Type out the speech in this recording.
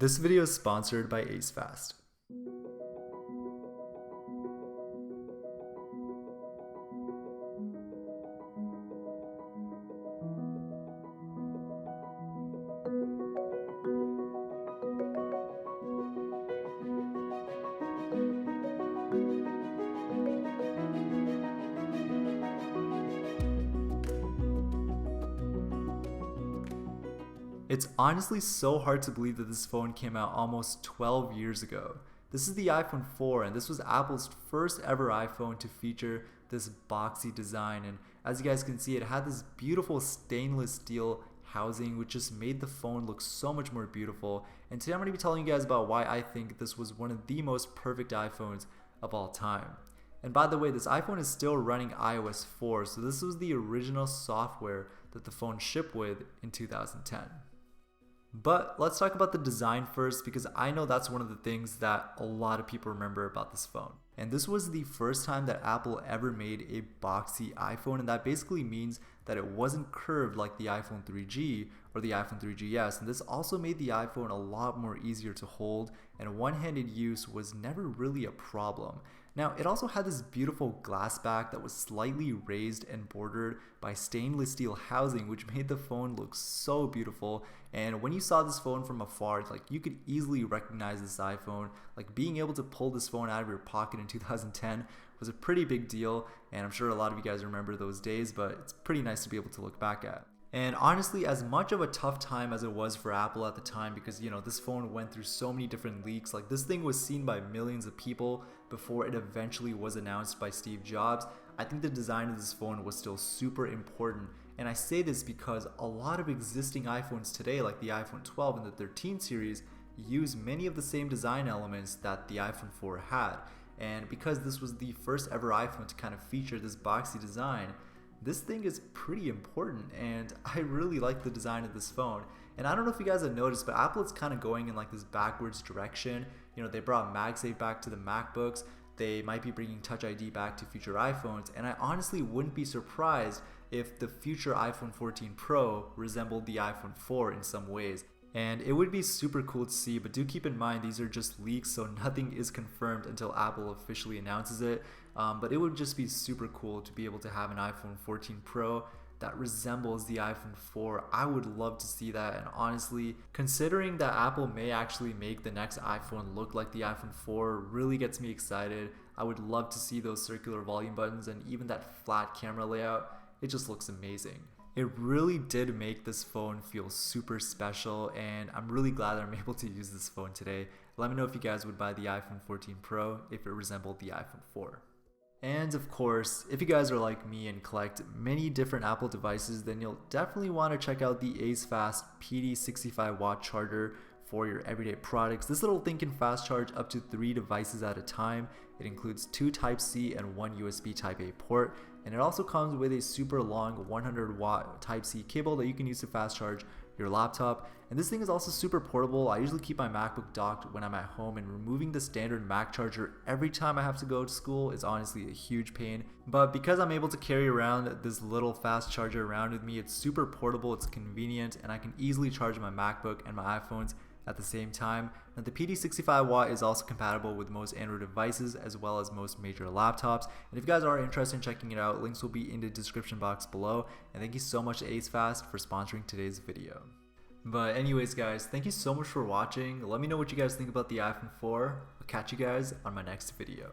This video is sponsored by AceFast. It's honestly so hard to believe that this phone came out almost 12 years ago. This is the iPhone 4, and this was Apple's first ever iPhone to feature this boxy design. And as you guys can see, it had this beautiful stainless steel housing, which just made the phone look so much more beautiful. And today I'm going to be telling you guys about why I think this was one of the most perfect iPhones of all time. And by the way, this iPhone is still running iOS 4, so this was the original software that the phone shipped with in 2010. But let's talk about the design first, because I know that's one of the things that a lot of people remember about this phone. And this was the first time that Apple ever made a boxy iPhone, and that basically means that it wasn't curved like the iPhone 3G or the iPhone 3GS. And this also made the iPhone a lot more easier to hold, and one-handed use was never really a problem. Now, it also had this beautiful glass back that was slightly raised and bordered by stainless steel housing, which made the phone look so beautiful. And when you saw this phone from afar, like, you could easily recognize this iPhone. Like, being able to pull this phone out of your pocket in 2010 was a pretty big deal, and I'm sure a lot of you guys remember those days, but it's pretty nice to be able to look back at. And honestly, as much of a tough time as it was for Apple at the time, because this phone went through so many different leaks, like this thing was seen by millions of people before it eventually was announced by Steve Jobs, I think the design of this phone was still super important. And I say this because a lot of existing iPhones today, like the iPhone 12 and the 13 series, use many of the same design elements that the iPhone 4 had. And because this was the first ever iPhone to kind of feature this boxy design, this thing is pretty important, and I really like the design of this phone. And I don't know if you guys have noticed, but Apple is kind of going in like this backwards direction. They brought MagSafe back to the MacBooks. They might be bringing Touch ID back to future iPhones, and I honestly wouldn't be surprised if the future iPhone 14 Pro resembled the iPhone 4 in some ways. And it would be super cool to see, but do keep in mind these are just leaks, so nothing is confirmed until Apple officially announces it. But it would just be super cool to be able to have an iPhone 14 Pro that resembles the iPhone 4. I would love to see that, and honestly, considering that Apple may actually make the next iPhone look like the iPhone 4 really gets me excited. I would love to see those circular volume buttons and even that flat camera layout. It just looks amazing. It really did make this phone feel super special, and I'm really glad that I'm able to use this phone today. Let me know if you guys would buy the iPhone 14 Pro if it resembled the iPhone 4. And of course, if you guys are like me and collect many different Apple devices, then you'll definitely want to check out the AceFast PD 65-watt charger for your everyday products. This little thing can fast charge up to 3 devices at a time. It includes 2 Type-C and 1 USB Type-A port, and it also comes with a super long 100-watt Type-C cable that you can use to fast charge your laptop. And this thing is also super portable. I usually keep my MacBook docked when I'm at home, and removing the standard Mac charger every time I have to go to school is honestly a huge pain. But because I'm able to carry around this little fast charger around with me, it's super portable, it's convenient, and I can easily charge my MacBook and my iPhones at the same time. Now, the PD 65-watt is also compatible with most Android devices as well as most major laptops. And if you guys are interested in checking it out, links will be in the description box below. And thank you so much to AceFast for sponsoring today's video. But anyways guys, thank you so much for watching. Let me know what you guys think about the iPhone 4. I'll catch you guys on my next video.